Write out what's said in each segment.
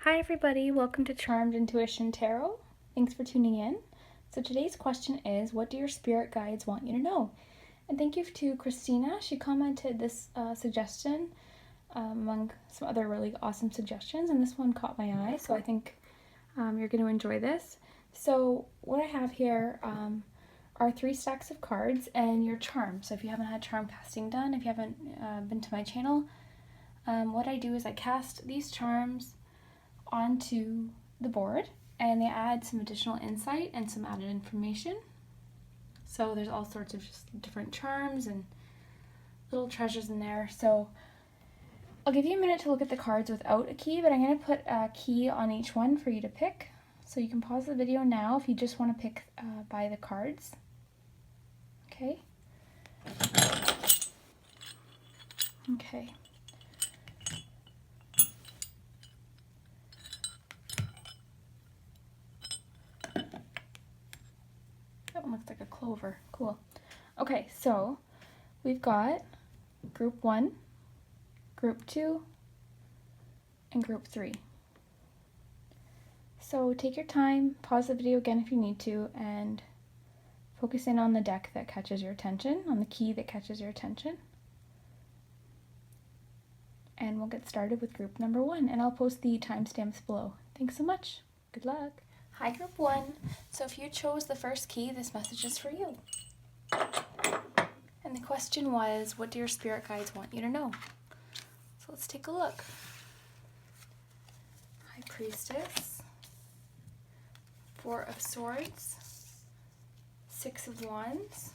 Hi everybody, welcome to Charmed Intuition Tarot. Thanks for tuning in. So today's question is, what do your spirit guides want you to know? And thank you to Christina. She commented this suggestion among some other really awesome suggestions, and this one caught my eye, so I think you're going to enjoy this. So what I have here are 3 stacks of cards and your charm. So if you haven't had charm casting done, if you haven't been to my channel, what I do is I cast these charms onto the board and they add some additional insight and some added information. So there's all sorts of just different charms and little treasures in there. So I'll give you a minute to look at the cards without a key, but I'm going to put a key on each one for you to pick. So you can pause the video now if you just want to pick by the cards. Okay. Okay. That one looks like a clover. Cool. Okay, so we've got group 1, group 2, and group 3. So take your time, pause the video again if you need to, and focus in on the deck that catches your attention, on the key that catches your attention. And we'll get started with group number 1, and I'll post the timestamps below. Thanks so much. Good luck. Hi, group 1. So if you chose the first key, this message is for you. And the question was, what do your spirit guides want you to know? So let's take a look. High Priestess, 4 of Swords, 6 of Wands,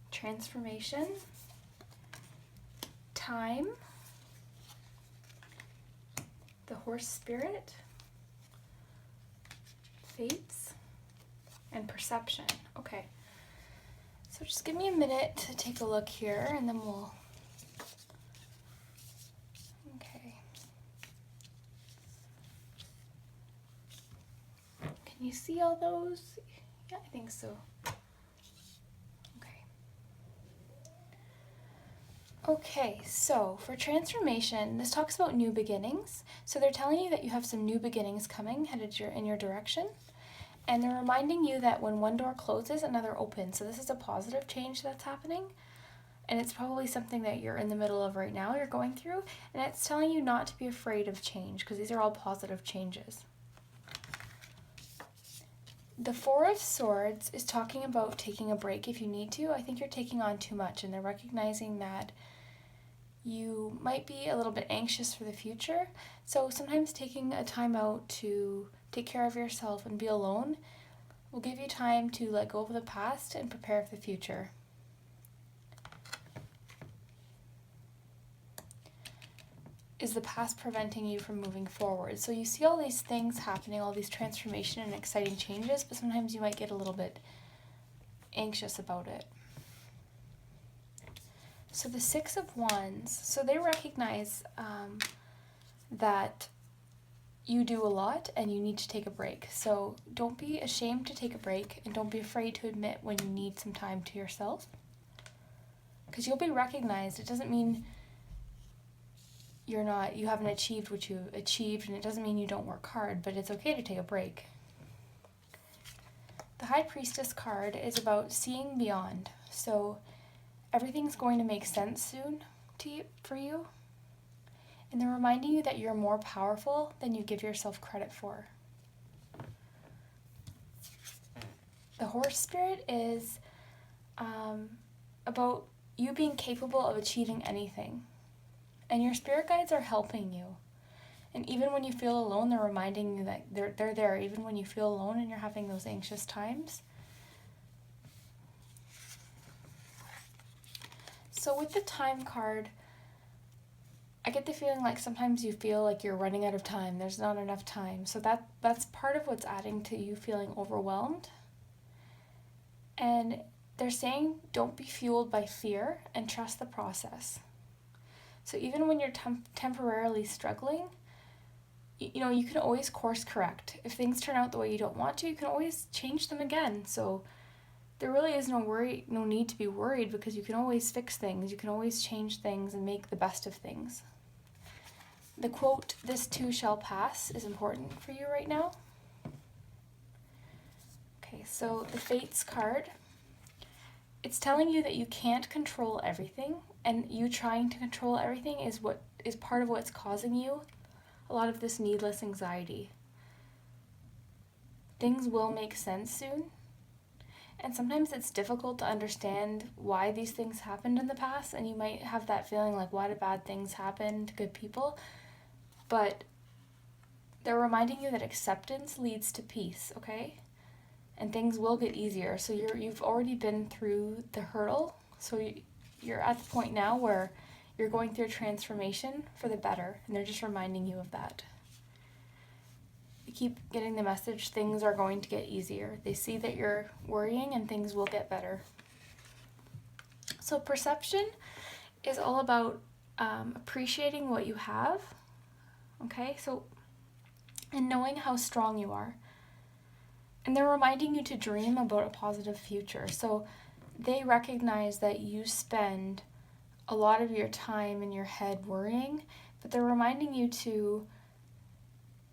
Transformation, Time, the Horse Spirit, Fates, and Perception. Okay, so just give me a minute to take a look here and then we'll... Okay. Can you see all those? Yeah, I think so. Okay, so for transformation, this talks about new beginnings. So they're telling you that you have some new beginnings coming headed in your direction. And they're reminding you that when one door closes, another opens. So this is a positive change that's happening. And it's probably something that you're in the middle of right now, you're going through. And it's telling you not to be afraid of change, because these are all positive changes. The 4 of Swords is talking about taking a break if you need to. I think you're taking on too much, and they're recognizing that you might be a little bit anxious for the future. So sometimes taking a time out to take care of yourself and be alone will give you time to let go of the past and prepare for the future. Is the past preventing you from moving forward? So you see all these things happening, all these transformation and exciting changes, but sometimes you might get a little bit anxious about it. So the 6 of Wands, so they recognize that you do a lot and you need to take a break. So don't be ashamed to take a break and don't be afraid to admit when you need some time to yourself. Because you'll be recognized. It doesn't mean you haven't achieved what you achieved, and it doesn't mean you don't work hard, but it's okay to take a break. The High Priestess card is about seeing beyond. So everything's going to make sense soon for you. And they're reminding you that you're more powerful than you give yourself credit for. The Horse Spirit is about you being capable of achieving anything. And your spirit guides are helping you. And even when you feel alone, they're reminding you that they're there. Even when you feel alone and you're having those anxious times. So with the Time card, I get the feeling like sometimes you feel like you're running out of time. There's not enough time. So that's part of what's adding to you feeling overwhelmed. And they're saying don't be fueled by fear and trust the process. So even when you're temporarily struggling, you can always course correct. If things turn out the way you don't want to, you can always change them again. So there really is no need to be worried, because you can always fix things. You can always change things and make the best of things. the quote, "This too shall pass," is important for you right now. Okay, so the Fates card, it's telling you that you can't control everything, and you trying to control everything is what is part of what's causing you a lot of this needless anxiety. Things will make sense soon, and sometimes it's difficult to understand why these things happened in the past, and you might have that feeling like, why do bad things happen to good people? But they're reminding you that acceptance leads to peace, okay? And things will get easier. So you've already been through the hurdle, so you're at the point now where you're going through a transformation for the better, and they're just reminding you of that. You keep getting the message, things are going to get easier. They see that you're worrying and things will get better. So perception is all about appreciating what you have, okay? So, and knowing how strong you are. And they're reminding you to dream about a positive future. So they recognize that you spend a lot of your time in your head worrying, but they're reminding you to,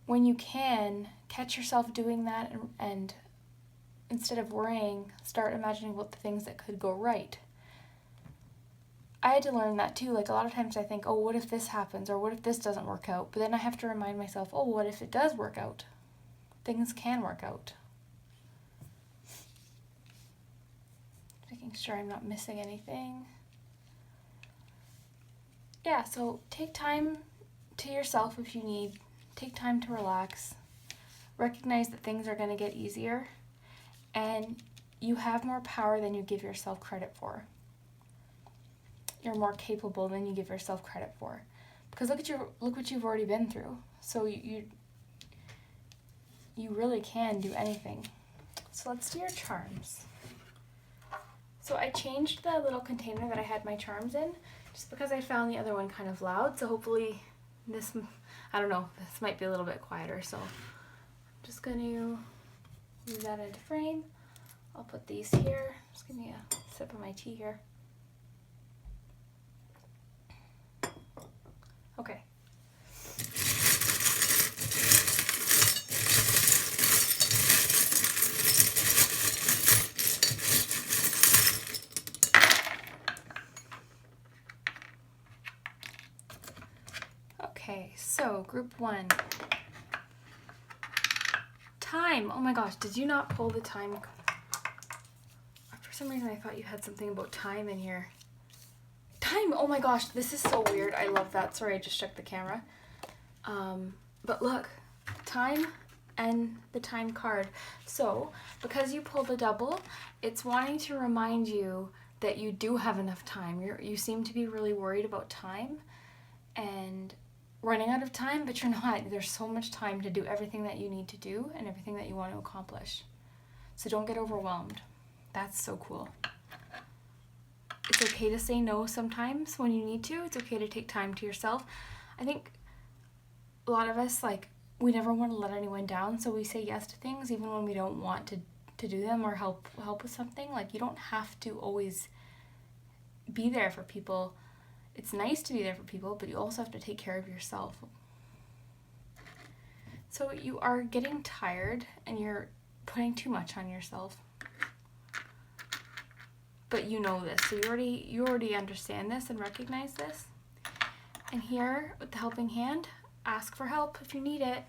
when you can, catch yourself doing that and instead of worrying, start imagining about the things that could go right. I had to learn that too. Like, a lot of times I think, oh, what if this happens? Or what if this doesn't work out? But then I have to remind myself, oh, what if it does work out? Things can work out. Making sure I'm not missing anything. Yeah, so take time to yourself if you need. Take time to relax. Recognize that things are going to get easier. And you have more power than you give yourself credit for. You're more capable than you give yourself credit for. Because look what you've already been through. So you really can do anything. So let's do your charms. So I changed the little container that I had my charms in just because I found the other one kind of loud. So hopefully this, I don't know, this might be a little bit quieter. So I'm just going to move that into frame. I'll put these here. Just give me a sip of my tea here. Okay. Okay, so group 1. Time. Oh my gosh, did you not pull the time? For some reason I thought you had something about time in here. Time! Oh my gosh, this is so weird. I love that. Sorry, I just checked the camera. But look, time and the time card. So, because you pulled a double, it's wanting to remind you that you do have enough time. You seem to be really worried about time and running out of time, but you're not. There's so much time to do everything that you need to do and everything that you want to accomplish. So don't get overwhelmed. That's so cool. It's okay to say no sometimes when you need to. It's okay to take time to yourself. I think a lot of us, like, we never want to let anyone down, so we say yes to things even when we don't want to do them or help with something. Like, you don't have to always be there for people. It's nice to be there for people, but you also have to take care of yourself. So you are getting tired and you're putting too much on yourself. But you know this, so you already understand this and recognize this. And here, with the helping hand, ask for help if you need it.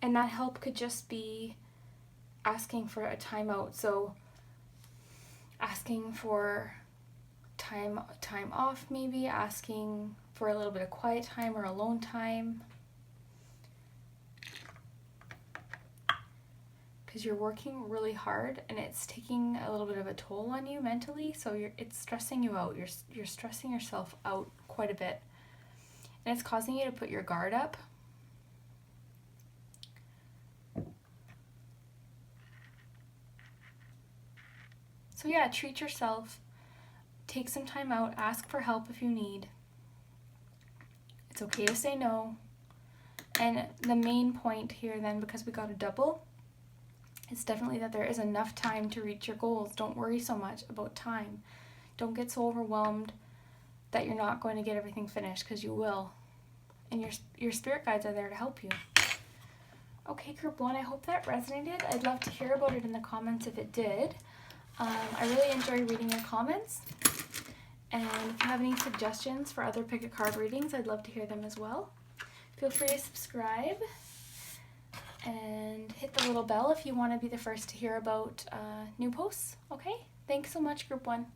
And that help could just be asking for a timeout. So asking for time off, maybe asking for a little bit of quiet time or alone time. Because you're working really hard and it's taking a little bit of a toll on you mentally, so it's stressing you out. You're stressing yourself out quite a bit, and it's causing you to put your guard up. So yeah, treat yourself, take some time out, ask for help if you need. It's okay to say no. And the main point here then, because we got a double, it's definitely that there is enough time to reach your goals. Don't worry so much about time. Don't get so overwhelmed that you're not going to get everything finished, because you will. and your spirit guides are there to help you. Okay, group 1, I hope that resonated. I'd love to hear about it in the comments if it did. I really enjoy reading your comments. And if you have any suggestions for other pick a card readings, I'd love to hear them as well. Feel free to subscribe and hit the little bell if you want to be the first to hear about new posts. Okay, thanks so much, group 1.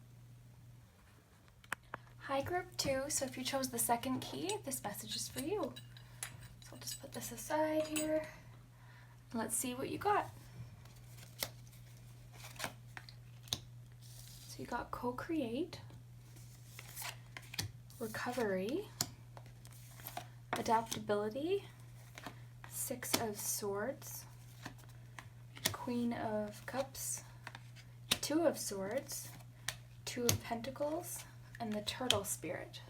Hi, group 2. So if you chose the second key, this message is for you. So I'll just put this aside here. Let's see what you got. So you got co-create, recovery, adaptability, 6 of Swords, Queen of Cups, 2 of Swords, 2 of Pentacles, and the Turtle Spirit.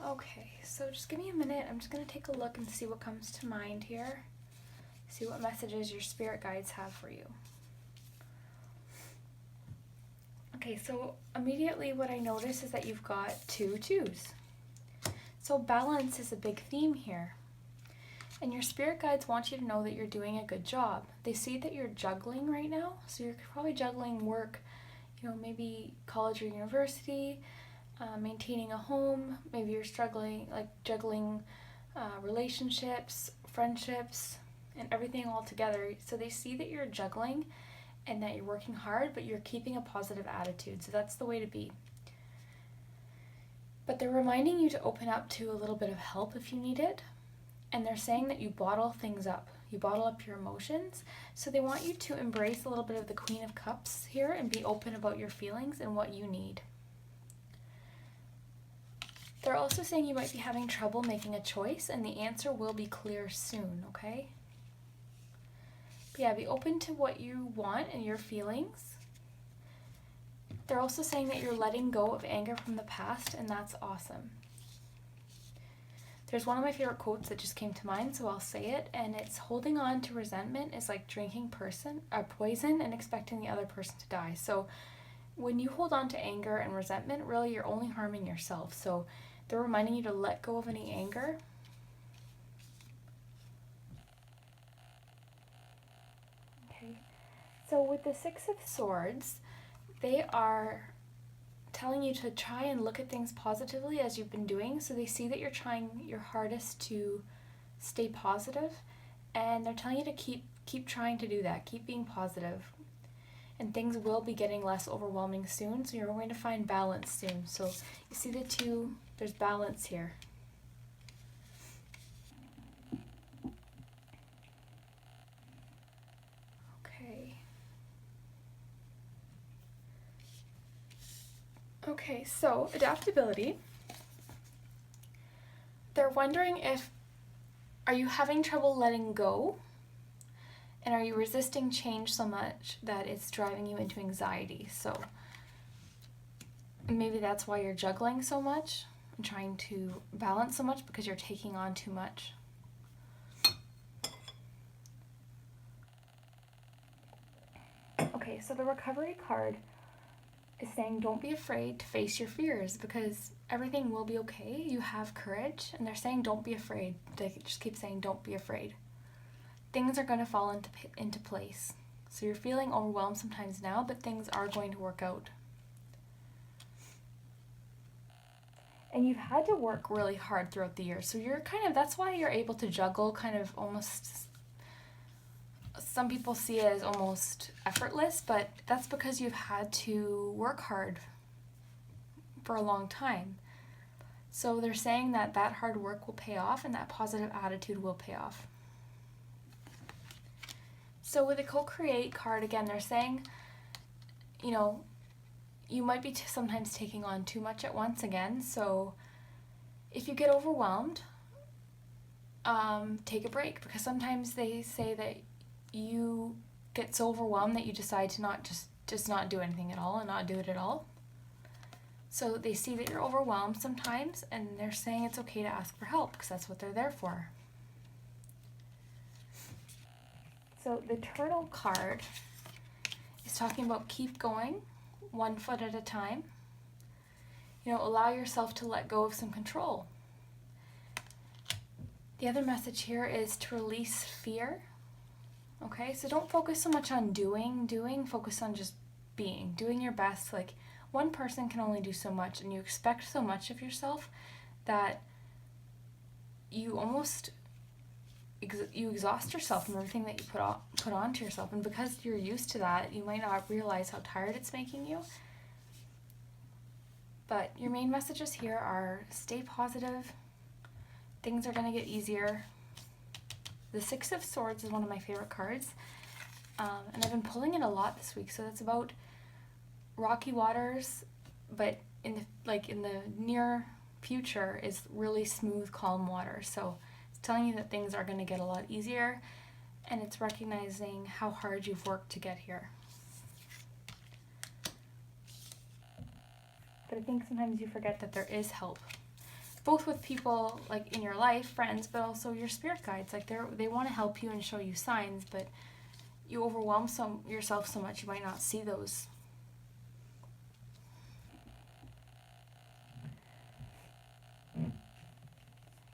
Okay, so just give me a minute. I'm just going to take a look and see what comes to mind here. See what messages your spirit guides have for you. Okay, so immediately what I notice is that you've got 2 2s. So balance is a big theme here. And your spirit guides want you to know that you're doing a good job. They see that you're juggling right now. So you're probably juggling work, maybe college or university, maintaining a home. Maybe you're struggling, like juggling relationships, friendships, and everything all together. So they see that you're juggling and that you're working hard, but you're keeping a positive attitude. So that's the way to be. But they're reminding you to open up to a little bit of help if you need it. And they're saying that you bottle things up. You bottle up your emotions. So they want you to embrace a little bit of the Queen of Cups here and be open about your feelings and what you need. They're also saying you might be having trouble making a choice, and the answer will be clear soon, okay? But yeah, be open to what you want and your feelings. They're also saying that you're letting go of anger from the past, and that's awesome. There's one of my favorite quotes that just came to mind, so I'll say it, and it's holding on to resentment is like drinking poison and expecting the other person to die. So when you hold on to anger and resentment, really you're only harming yourself. So they're reminding you to let go of any anger. Okay, so with the 6 of Swords, they are telling you to try and look at things positively as you've been doing. So they see that you're trying your hardest to stay positive, and they're telling you to keep trying to do that. Keep being positive. And things will be getting less overwhelming soon, so you're going to find balance soon. So you see the 2, there's balance here. Okay, so adaptability. They're wondering are you having trouble letting go? And are you resisting change so much that it's driving you into anxiety? So maybe that's why you're juggling so much and trying to balance so much, because you're taking on too much. Okay, so the recovery card is saying don't be afraid to face your fears, because everything will be okay. You have courage, and they're saying don't be afraid. They just keep saying don't be afraid. Things are going to fall into place. So you're feeling overwhelmed sometimes now, but things are going to work out. And you've had to work really hard throughout the year. So that's why you're able to juggle kind of almost, some people see it as almost effortless, but that's because you've had to work hard for a long time. So they're saying that hard work will pay off and that positive attitude will pay off. So with the co-create card, again, they're saying, you might be sometimes taking on too much at once again. So if you get overwhelmed, take a break, because sometimes they say that you get so overwhelmed that you decide to not just not do anything at all and not do it at all. So they see that you're overwhelmed sometimes, and they're saying it's okay to ask for help, because that's what they're there for. So the Turtle card is talking about keep going, 1 foot at a time. Allow yourself to let go of some control. The other message here is to release fear. Okay, so don't focus so much on doing, focus on just doing your best. Like, one person can only do so much, and you expect so much of yourself that you almost you exhaust yourself from everything that you put onto yourself. And because you're used to that, you might not realize how tired it's making you. But your main messages here are stay positive. Things are going to get easier. The Six of Swords is one of my favorite cards. And I've been pulling it a lot this week. So that's about rocky waters, but in the near future is really smooth, calm water. So it's telling you that things are going to get a lot easier, and it's recognizing how hard you've worked to get here. But I think sometimes you forget that there is help, both with people like in your life, friends, but also your spirit guides. Like they want to help you and show you signs, but you overwhelm yourself so much you might not see those.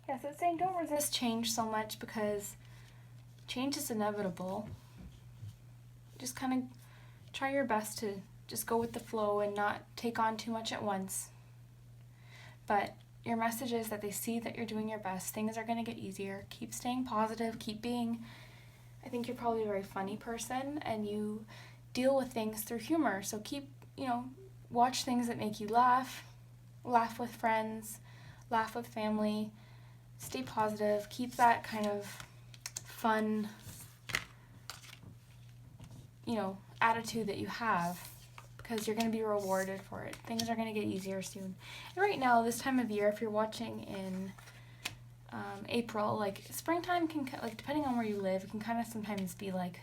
Yeah, so it's saying don't resist change so much because change is inevitable. Just kind of try your best to just go with the flow and not take on too much at once. But your message is that they see that you're doing your best. Things are going to get easier. Keep staying positive. Keep being, I think you're probably a very funny person and you deal with things through humor. So keep, watch things that make you laugh. Laugh with friends. Laugh with family. Stay positive. Keep that kind of fun, attitude that you have, because you're going to be rewarded for it. Things are going to get easier soon. And right now, this time of year, if you're watching in April, like springtime can, like depending on where you live, it can kind of sometimes be like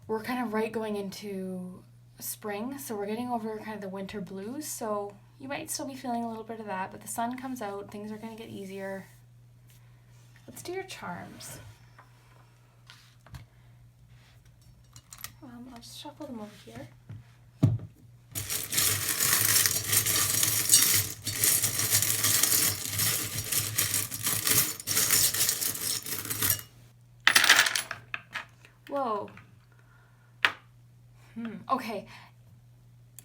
we're kind of going into spring, so we're getting over kind of the winter blues. So you might still be feeling a little bit of that, but the sun comes out, things are going to get easier. Let's do your charms. I'll just shuffle them over here. Whoa. Okay.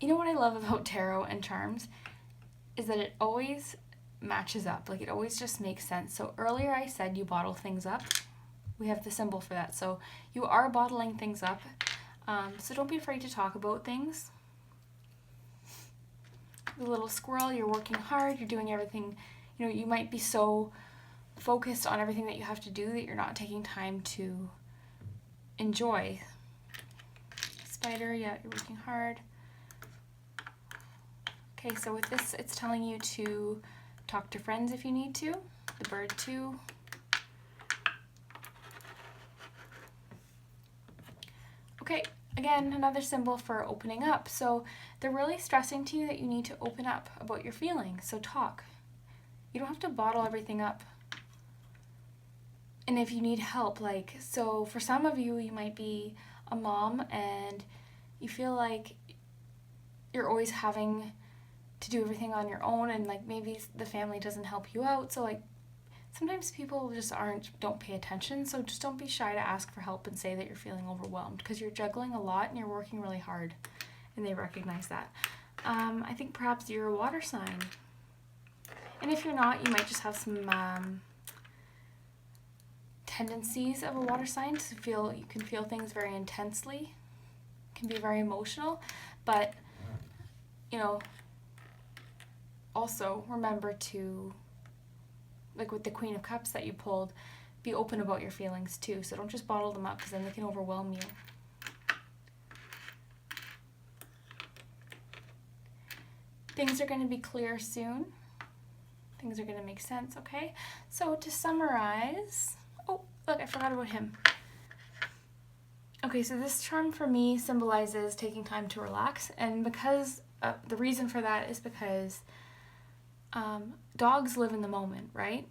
You know what I love about tarot and charms is that it always matches up. Like, it always just makes sense. So earlier I said you bottle things up. We have the symbol for that. So you are bottling things up. So don't be afraid to talk about things. The little squirrel, you're working hard, you're doing everything. You might be so focused on everything that you have to do that you're not taking time to enjoy. Spider, yeah, you're working hard. Okay, so with this, it's telling you to talk to friends if you need to. The bird too. Okay, again, another symbol for opening up. So they're really stressing to you that you need to open up about your feelings. So talk. You don't have to bottle everything up. And if you need help, so for some of you, you might be a mom and you feel like you're always having to do everything on your own, and maybe the family doesn't help you out. So sometimes people just don't pay attention. So just don't be shy to ask for help and say that you're feeling overwhelmed, because you're juggling a lot and you're working really hard, and they recognize that. I think perhaps you're a water sign. And if you're not, you might just have some tendencies of a water sign to you can feel things very intensely, can be very emotional, but also remember to, with the Queen of Cups that you pulled, be open about your feelings too. So don't just bottle them up, because then they can overwhelm you. Things are going to be clear soon. Things are going to make sense, okay? So to summarize, oh, look, I forgot about him. Okay, so this charm for me symbolizes taking time to relax, and because the reason for that is because dogs live in the moment, right?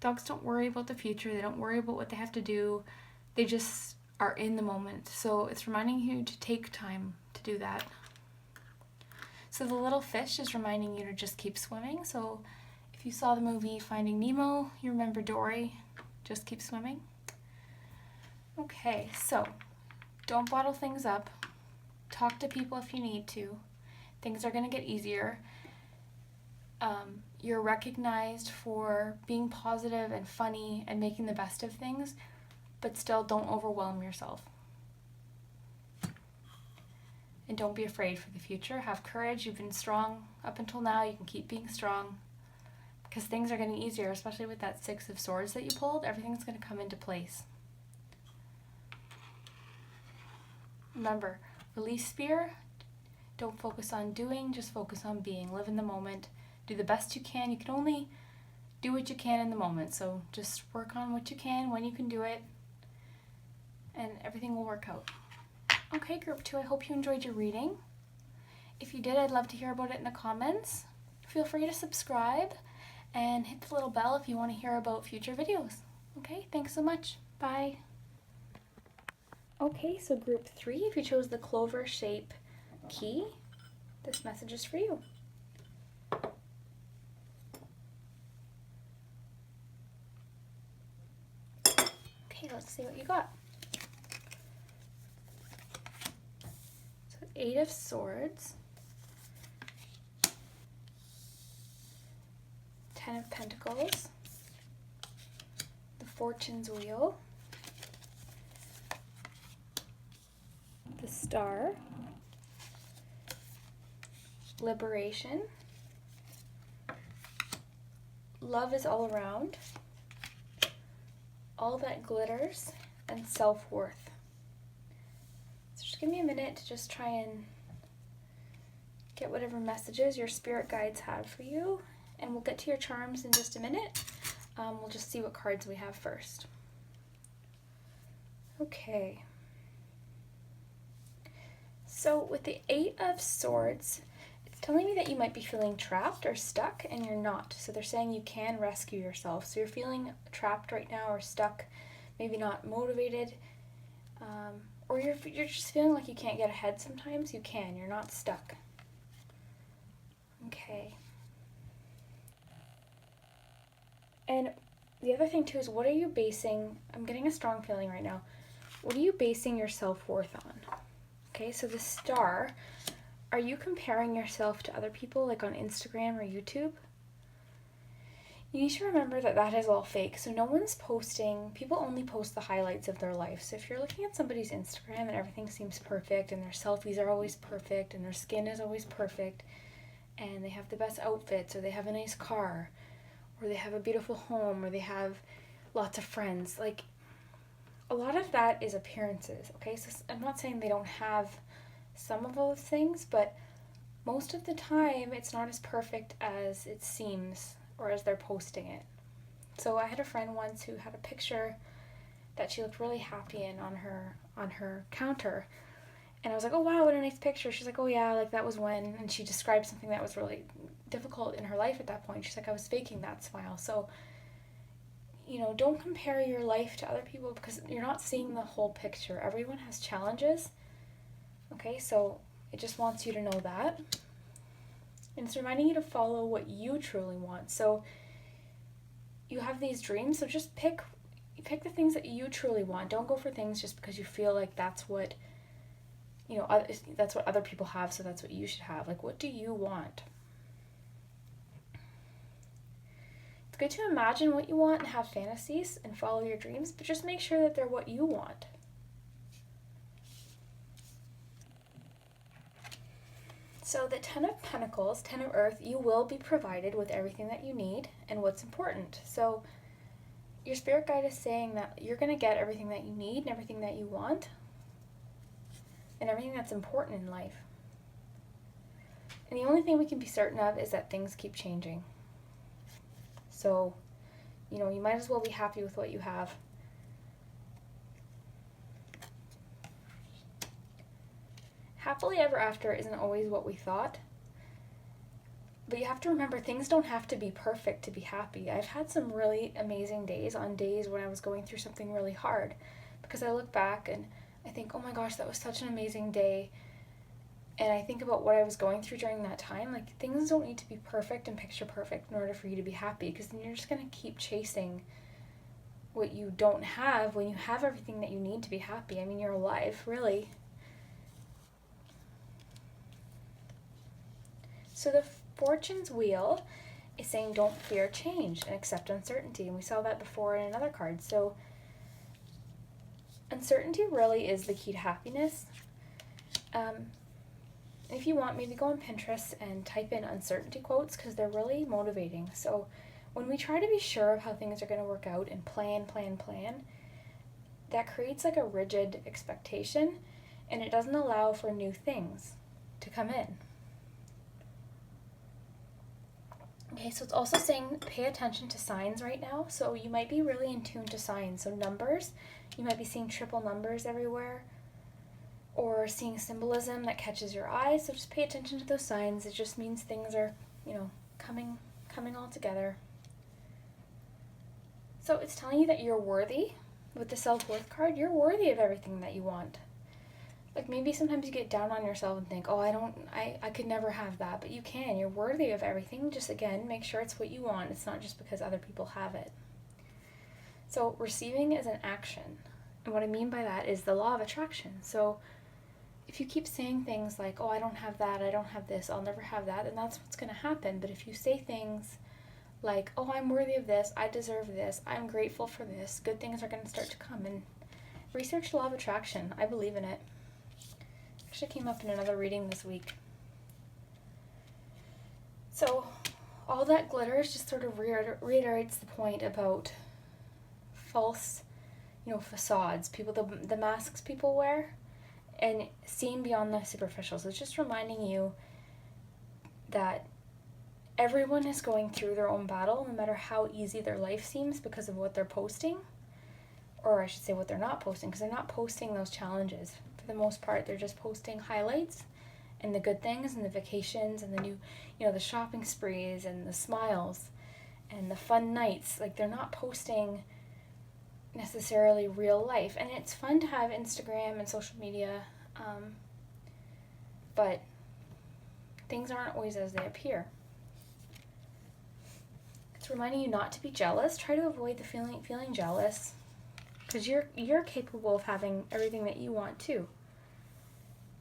Dogs don't worry about the future. They don't worry about what they have to do. They just are in the moment. So it's reminding you to take time to do that. So the little fish is reminding you to just keep swimming. So If you saw the movie Finding Nemo, you remember Dory. Just keep swimming. Okay, so don't bottle things up. Talk to people if you need to. Things are going to get easier. You're recognized for being positive and funny and making the best of things, but still don't overwhelm yourself. And don't be afraid for the future. Have courage. You've been strong up until now. You can keep being strong because things are getting easier, especially with that 6 of Swords that you pulled. Everything's going to come into place. Remember, release fear. Don't focus on doing, just focus on being. Live in the moment. Do the best you can. You can only do what you can in the moment. So just work on what you can when you can do it, and everything will work out. Okay, group 2, I hope you enjoyed your reading. If you did, I'd love to hear about it in the comments. Feel free to subscribe and hit the little bell if you want to hear about future videos. Okay, thanks so much. Bye. Okay, so group 3, if you chose the clover shape key, this message is for you. Okay, let's see what you got. So 8 of Swords, 10 of Pentacles, the Fortune's Wheel, the Star, Liberation, Love is all around, All that glitters, and self-worth. So just give me a minute to just try and get whatever messages your spirit guides have for you, and we'll get to your charms in just a minute. We'll just see what cards we have first. Okay. So with the 8 of Swords, it's telling me that you might be feeling trapped or stuck, and you're not. So they're saying you can rescue yourself. So you're feeling trapped right now or stuck, maybe not motivated, or you're just feeling like you can't get ahead sometimes. You can. You're not stuck. Okay. And the other thing too is, what are you basing, I'm getting a strong feeling right now, what are you basing your self-worth on? Okay, so the Star, are you comparing yourself to other people like on Instagram or YouTube? You need to remember that that is all fake. So no one's posting, people only post the highlights of their life. So if you're looking at somebody's Instagram and everything seems perfect and their selfies are always perfect and their skin is always perfect and they have the best outfits or they have a nice car or they have a beautiful home or they have lots of friends, like a lot of that is appearances, okay? So I'm not saying they don't have some of those things, but most of the time it's not as perfect as it seems or as they're posting it. So I had a friend once who had a picture that she looked really happy in on her counter, and I was like, oh wow, what a nice picture. She's like, oh yeah, like that was when, and she described something that was really difficult in her life at that point. She's like, I was faking that smile. So, you know, don't compare your life to other people because you're not seeing the whole picture. Everyone has challenges, okay? So it just wants you to know that. And it's reminding you to follow what you truly want. So you have these dreams, so just pick the things that you truly want. Don't go for things just because you feel like that's what, you know, that's what other people have, so that's what you should have. Like, what do you want? It's good to imagine what you want and have fantasies and follow your dreams, but just make sure that they're what you want. So the 10 of Pentacles, 10 of Earth, you will be provided with everything that you need and what's important. So your spirit guide is saying that you're going to get everything that you need and everything that you want and everything that's important in life. And the only thing we can be certain of is that things keep changing. So, you know, you might as well be happy with what you have. Happily ever after isn't always what we thought. But you have to remember, things don't have to be perfect to be happy. I've had some really amazing days on days when I was going through something really hard, because I look back and I think, oh my gosh, that was such an amazing day. And I think about what I was going through during that time. Like, things don't need to be perfect and picture perfect in order for you to be happy, because then you're just going to keep chasing what you don't have when you have everything that you need to be happy. I mean, you're alive, really. So the Fortune's Wheel is saying don't fear change and accept uncertainty. And we saw that before in another card. So uncertainty really is the key to happiness. If you want, maybe go on Pinterest and type in uncertainty quotes, because they're really motivating. So when we try to be sure of how things are going to work out and plan, that creates like a rigid expectation, and it doesn't allow for new things to come in. Okay, so it's also saying pay attention to signs right now. So you might be really in tune to signs. So numbers, you might be seeing triple numbers everywhere, or seeing symbolism that catches your eye. So just pay attention to those signs. It just means things are, coming all together. So it's telling you that you're worthy. With the self-worth card, you're worthy of everything that you want. Like, maybe sometimes you get down on yourself and think, oh, I could never have that. But you can. You're worthy of everything. Just, again, make sure it's what you want. It's not just because other people have it. So receiving is an action. And what I mean by that is the law of attraction. So if you keep saying things like, oh, I don't have that, I don't have this, I'll never have that, then that's what's going to happen. But if you say things like, oh, I'm worthy of this, I deserve this, I'm grateful for this, good things are going to start to come. And research the law of attraction. I believe in it. Actually came up in another reading this week. So all that glitters just sort of reiterates the point about false, facades, the masks people wear, and seeing beyond the superficial. So it's just reminding you that everyone is going through their own battle, no matter how easy their life seems, because of what they're posting. Or I should say what they're not posting, because they're not posting those challenges. For the most part, they're just posting highlights and the good things and the vacations and the new, the shopping sprees and the smiles and the fun nights. Like, they're not posting necessarily real life. And it's fun to have Instagram and social media, but things aren't always as they appear. It's reminding you not to be jealous. Try to avoid the feeling jealous, because you're capable of having everything that you want too.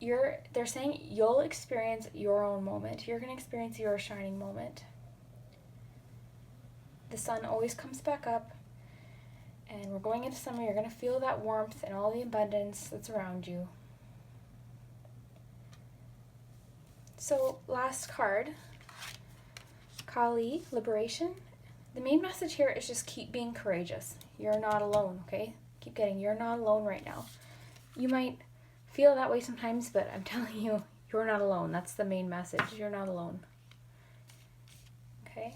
They're saying you'll experience your own moment. You're going to experience your shining moment. The sun always comes back up, and we're going into summer. You're going to feel that warmth and all the abundance that's around you. So last card, Kali, Liberation. The main message here is just keep being courageous. You're not alone, okay? Keep getting, you're not alone right now. You might feel that way sometimes, but I'm telling you, you're not alone. That's the main message. You're not alone. Okay?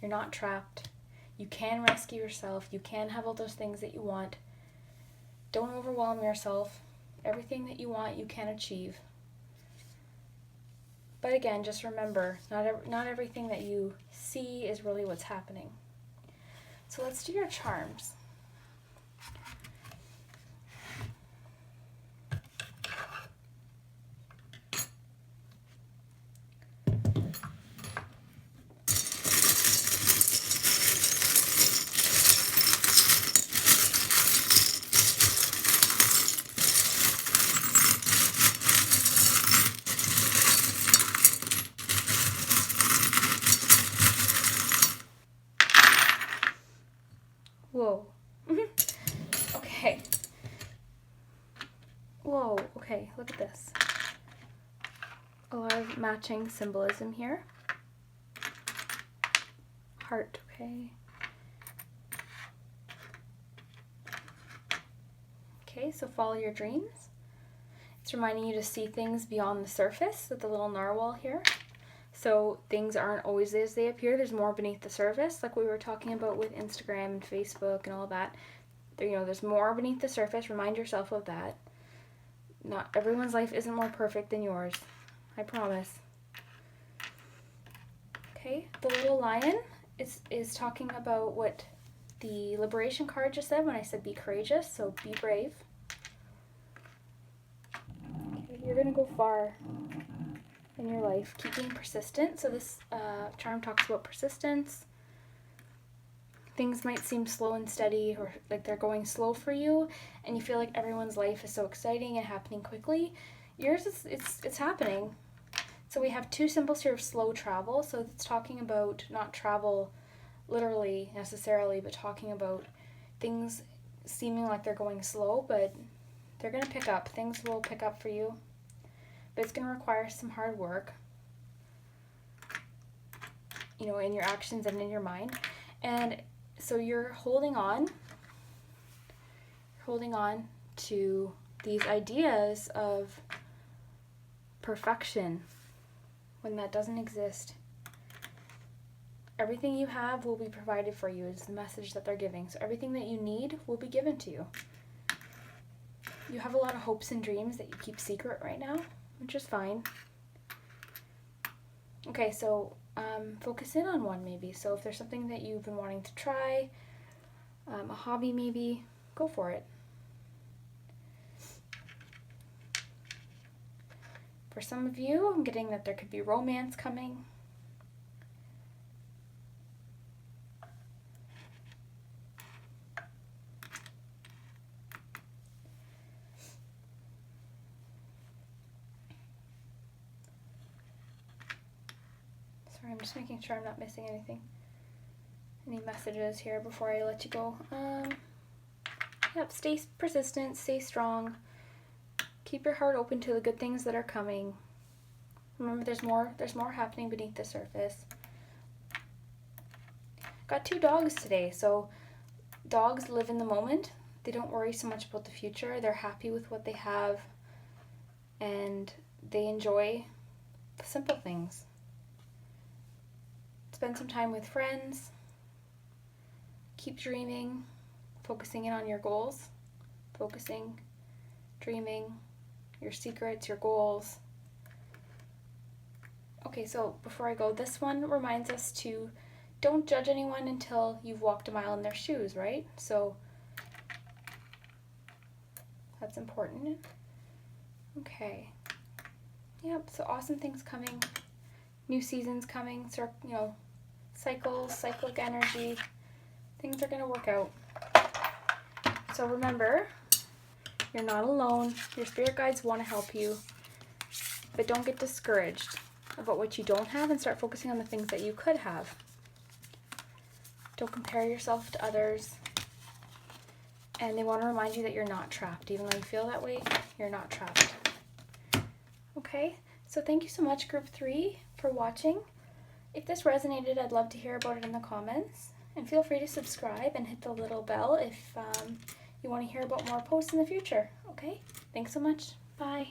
You're not trapped. You can rescue yourself. You can have all those things that you want. Don't overwhelm yourself. Everything that you want, you can achieve. But again, just remember, not everything that you see is really what's happening. So let's do your charms. Whoa. Okay. Whoa, okay, look at this. A lot of matching symbolism here. Heart, okay. Okay, so follow your dreams. It's reminding you to see things beyond the surface with the little narwhal here. So things aren't always as they appear. There's more beneath the surface, like we were talking about with Instagram and Facebook and all that. There's more beneath the surface. Remind yourself of that. Not everyone's life isn't more perfect than yours. I promise. Okay, the little lion is talking about what the Liberation card just said when I said be courageous, so be brave. Okay, You're going to go far in your life. Keep being persistent. So this charm talks about persistence. Things might seem slow and steady, or like they're going slow for you, and you feel like everyone's life is so exciting and happening quickly. Yours is it's happening. So we have two symbols here of slow travel. So it's talking about not travel literally necessarily, but talking about things seeming like they're going slow, but they're going to pick up. Things will pick up for you, but it's going to require some hard work, you know, in your actions and in your mind. And so you're holding on to these ideas of perfection when that doesn't exist. Everything you have will be provided for you is the message that they're giving. So everything that you need will be given to you. You have a lot of hopes and dreams that you keep secret right now, which is fine. Okay, so focus in on one maybe. So if there's something that you've been wanting to try, a hobby maybe, go for it. For some of you, I'm getting that there could be romance coming. Sorry, I'm just making sure I'm not missing anything. Any messages here before I let you go? Yep, stay persistent, stay strong. Keep your heart open to the good things that are coming. Remember, there's more happening beneath the surface. Got 2 dogs today, so dogs live in the moment. They don't worry so much about the future. They're happy with what they have, and they enjoy the simple things. Spend some time with friends. Keep dreaming, focusing in on your goals, focusing, dreaming, your secrets, your goals. Okay, so before I go, this one reminds us to don't judge anyone until you've walked a mile in their shoes, right? So that's important. Okay. Yep, so awesome things coming. New seasons coming, so, you know, cycles, cyclic energy. Things are going to work out. So remember, you're not alone. Your spirit guides want to help you, but don't get discouraged about what you don't have and start focusing on the things that you could have. Don't compare yourself to others. And they want to remind you that you're not trapped. Even though you feel that way, you're not trapped. Okay, so thank you so much, Group 3, for watching. If this resonated, I'd love to hear about it in the comments. And feel free to subscribe and hit the little bell if you want to hear about more posts in the future. Okay, thanks so much. Bye.